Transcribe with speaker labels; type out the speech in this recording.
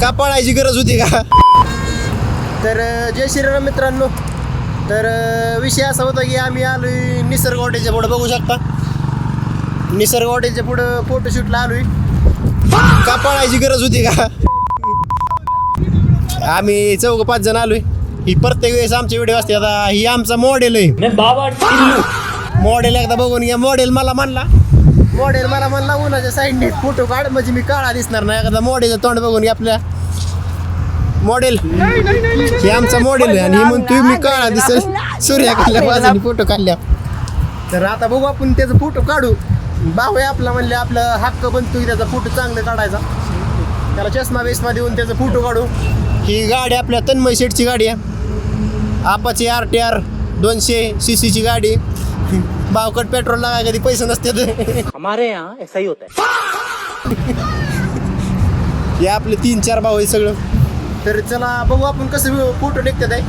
Speaker 1: का पळायची गरज होती का? तर जय श्रीराम मित्रांनो. तर विषय असा होता की आम्ही आलोय निसर्ग हॉटेलच्या पुढं, बघू शकता निसर्ग हॉटेलच्या पुढं फोटोशूटला आलोय. का पळायची गरज होती का? आम्ही 4-5 जण आलोय. ही प्रत्येक वेळेस आमचे व्हिडिओ असते. आता ही आमचा मॉडेल आहे. मॉडेल एकदा बघून घ्या. मॉडेल मला म्हणला उन्हाच्या साईडने फोटो काढ म्हणजे मी काळा दिसणार नाही. एखादा मॉडेलचं तोंड बघून घ्या. आपल्या मॉडेल हे आमचा मॉडेल आहे आणि म्हणतोय मी काळा दिसेल सूर्याकडल्या बाजूने फोटो काढल्या. तर आता बघू आपण त्याचा फोटो काढू. भाऊ आहे आपला, म्हणले आपला हक्क बनतोय त्याचा फोटो चांगला काढायचा. त्याला चष्मा बेसमा देऊन त्याचा फोटो काढू. ही गाडी आपल्या तन्मय शेठची गाडी आहे. आपाची RTR 200 cc गाडी. भावकट पेट्रोल लागाय कधी पैसे नसते.
Speaker 2: हमारे यहाँ ऐसा ही होता है.
Speaker 1: हे आपले 3-4 भाऊ आहे सगळं. तर चला बघू आपण कसं फोटो निघतात आहे.